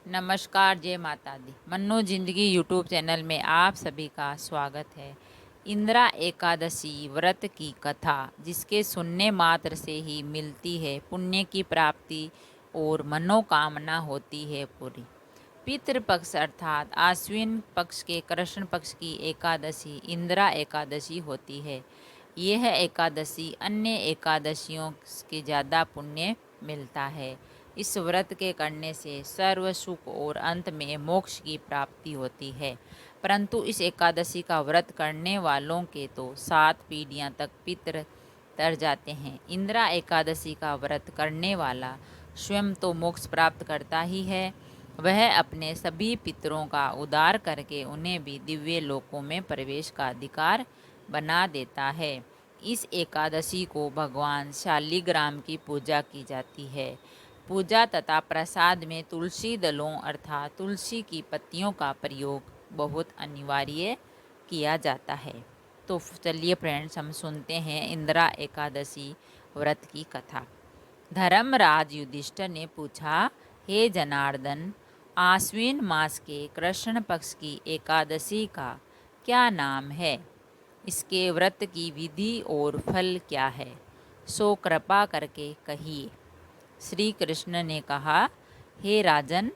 नमस्कार, जय माता दी। मन्नो जिंदगी यूट्यूब चैनल में आप सभी का स्वागत है। इंदिरा एकादशी व्रत की कथा, जिसके सुनने मात्र से ही मिलती है पुण्य की प्राप्ति और मनोकामना होती है पूरी। पितृपक्ष अर्थात आश्विन पक्ष के कृष्ण पक्ष की एकादशी इंदिरा एकादशी होती है। यह एकादशी अन्य एकादशियों के ज़्यादा पुण्य मिलता है। इस व्रत के करने से सर्व सुख और अंत में मोक्ष की प्राप्ति होती है। परंतु इस एकादशी का व्रत करने वालों के तो 7 पीढ़ियां तक पितृ तर जाते हैं। इंदिरा एकादशी का व्रत करने वाला स्वयं तो मोक्ष प्राप्त करता ही है, वह अपने सभी पितरों का उद्धार करके उन्हें भी दिव्य लोकों में प्रवेश का अधिकार बना देता है। इस एकादशी को भगवान शालिग्राम की पूजा की जाती है। पूजा तथा प्रसाद में तुलसी दलों अर्थात तुलसी की पत्तियों का प्रयोग बहुत अनिवार्य किया जाता है। तो चलिए फ्रेंड्स, हम सुनते हैं इंदिरा एकादशी व्रत की कथा। धर्मराज युधिष्ठिर ने पूछा, हे जनार्दन, आश्विन मास के कृष्ण पक्ष की एकादशी का क्या नाम है? इसके व्रत की विधि और फल क्या है? सो कृपा करके कहिए। श्री कृष्ण ने कहा, हे राजन,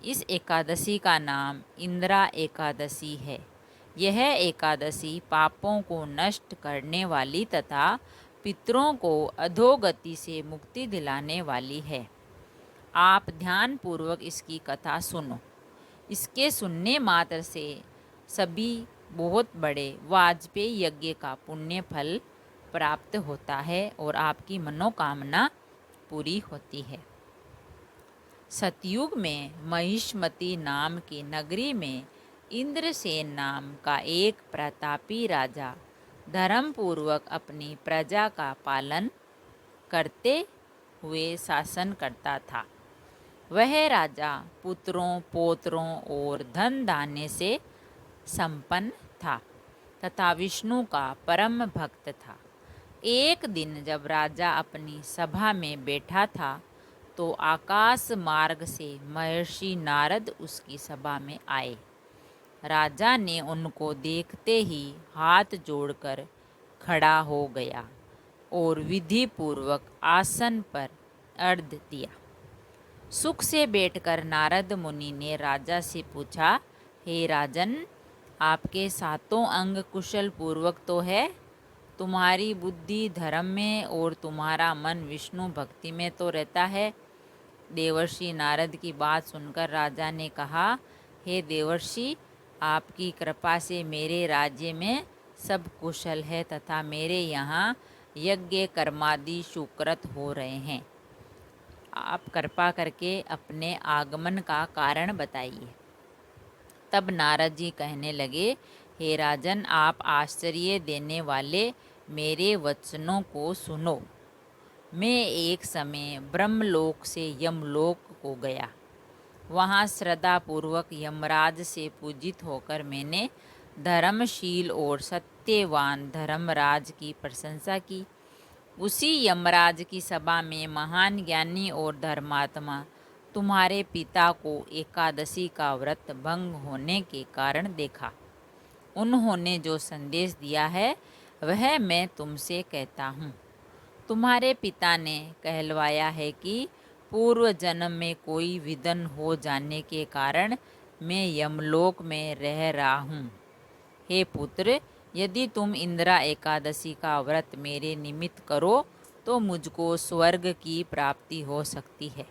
इस एकादशी का नाम इंदिरा एकादशी है। यह एकादशी पापों को नष्ट करने वाली तथा पितरों को अधोगति से मुक्ति दिलाने वाली है। आप ध्यान पूर्वक इसकी कथा सुनो। इसके सुनने मात्र से सभी बहुत बड़े वाजपेयी यज्ञ का पुण्य फल प्राप्त होता है और आपकी मनोकामना पूरी होती है। सतयुग में महिष्मती नाम की नगरी में इंद्रसेन नाम का एक प्रतापी राजा धर्मपूर्वक अपनी प्रजा का पालन करते हुए शासन करता था। वह राजा पुत्रों, पौत्रों और धन धान्य से संपन्न था तथा विष्णु का परम भक्त था। एक दिन जब राजा अपनी सभा में बैठा था तो आकाश मार्ग से महर्षि नारद उसकी सभा में आए। राजा ने उनको देखते ही हाथ जोड़कर खड़ा हो गया और विधि पूर्वक आसन पर अर्घ्य दिया। सुख से बैठकर नारद मुनि ने राजा से पूछा, हे राजन, आपके सातों अंग कुशल पूर्वक तो है? तुम्हारी बुद्धि धर्म में और तुम्हारा मन विष्णु भक्ति में तो रहता है? देवर्षि नारद की बात सुनकर राजा ने कहा, हे देवर्षि, आपकी कृपा से मेरे राज्य में सब कुशल है तथा मेरे यहाँ यज्ञ कर्मादि सुकृत हो रहे हैं। आप कृपा करके अपने आगमन का कारण बताइए। तब नारद जी कहने लगे, हे राजन, आप आश्चर्य देने वाले मेरे वचनों को सुनो। मैं एक समय ब्रह्मलोक से यमलोक को गया। वहाँ श्रद्धापूर्वक यमराज से पूजित होकर मैंने धर्मशील और सत्यवान धर्मराज की प्रशंसा की। उसी यमराज की सभा में महान ज्ञानी और धर्मात्मा तुम्हारे पिता को एकादशी का व्रत भंग होने के कारण देखा। उन्होंने जो संदेश दिया है वह मैं तुमसे कहता हूँ। तुम्हारे पिता ने कहलवाया है कि पूर्व जन्म में कोई विघ्न हो जाने के कारण मैं यमलोक में रह रहा हूँ। हे पुत्र, यदि तुम इंदिरा एकादशी का व्रत मेरे निमित्त करो तो मुझको स्वर्ग की प्राप्ति हो सकती है।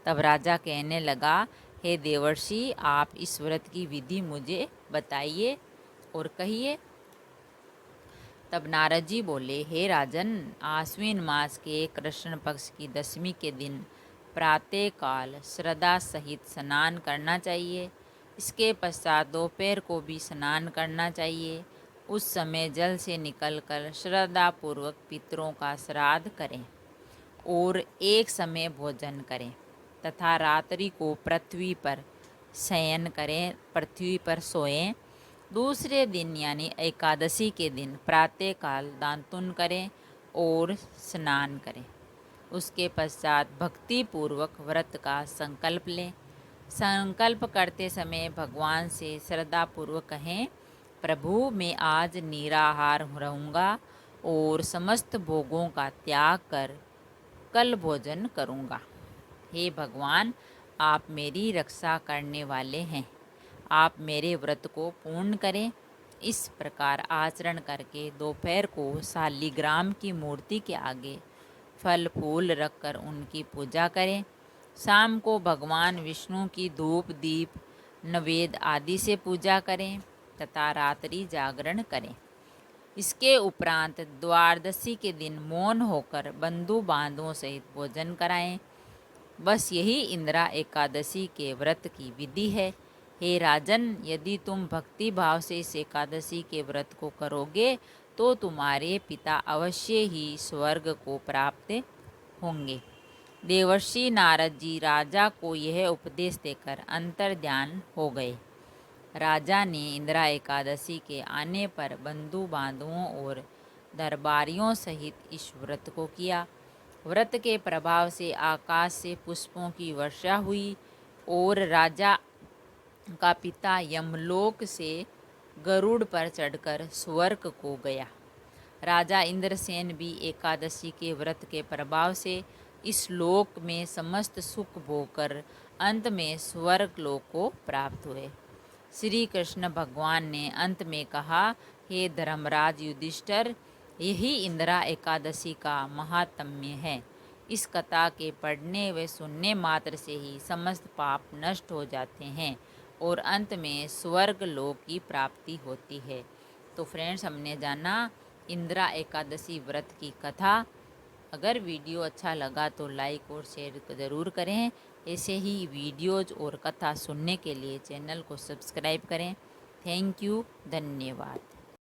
तब राजा कहने लगा, हे देवर्षि, आप इस व्रत की विधि मुझे बताइए और कहिए। तब नारद जी बोले, हे राजन, आश्विन मास के कृष्ण पक्ष की दशमी के दिन प्रातः काल श्रद्धा सहित स्नान करना चाहिए। इसके पश्चात दोपहर को भी स्नान करना चाहिए। उस समय जल से निकलकर श्रद्धापूर्वक पितरों का श्राद्ध करें और एक समय भोजन करें तथा रात्रि को पृथ्वी पर शयन करें, पृथ्वी पर सोएं। दूसरे दिन यानी एकादशी के दिन प्रातःकाल दातुन करें और स्नान करें। उसके पश्चात भक्ति पूर्वक व्रत का संकल्प लें। संकल्प करते समय भगवान से श्रद्धापूर्वक कहें, प्रभु मैं आज निराहार रहूँगा और समस्त भोगों का त्याग कर कल भोजन करूँगा। हे भगवान, आप मेरी रक्षा करने वाले हैं, आप मेरे व्रत को पूर्ण करें। इस प्रकार आचरण करके दोपहर को शालिग्राम की मूर्ति के आगे फल फूल रखकर उनकी पूजा करें। शाम को भगवान विष्णु की धूप दीप नवेद आदि से पूजा करें तथा रात्रि जागरण करें। इसके उपरांत द्वादशी के दिन मौन होकर बंधु बांधवों सहित भोजन कराएं। बस यही इंदिरा एकादशी के व्रत की विधि है। हे राजन, यदि तुम भक्ति भाव से इस एकादशी के व्रत को करोगे तो तुम्हारे पिता अवश्य ही स्वर्ग को प्राप्त होंगे। देवर्षि नारद जी राजा को यह उपदेश देकर अंतर्ध्यान हो गए। राजा ने इंदिरा एकादशी के आने पर बंधु बांधवों और दरबारियों सहित इस व्रत को किया। व्रत के प्रभाव से आकाश से पुष्पों की वर्षा हुई और राजा का पिता यमलोक से गरुड़ पर चढ़कर स्वर्ग को गया। राजा इंद्रसेन भी एकादशी के व्रत के प्रभाव से इस लोक में समस्त सुख भोगकर अंत में स्वर्ग लोक को प्राप्त हुए। श्री कृष्ण भगवान ने अंत में कहा, हे धर्मराज युधिष्ठिर, यही इंदिरा एकादशी का महात्म्य है। इस कथा के पढ़ने व सुनने मात्र से ही समस्त पाप नष्ट हो जाते हैं और अंत में स्वर्ग लोक की प्राप्ति होती है। तो फ्रेंड्स, हमने जाना इंदिरा एकादशी व्रत की कथा। अगर वीडियो अच्छा लगा तो लाइक और शेयर ज़रूर करें। ऐसे ही वीडियोज़ और कथा सुनने के लिए चैनल को सब्सक्राइब करें। थैंक यू, धन्यवाद।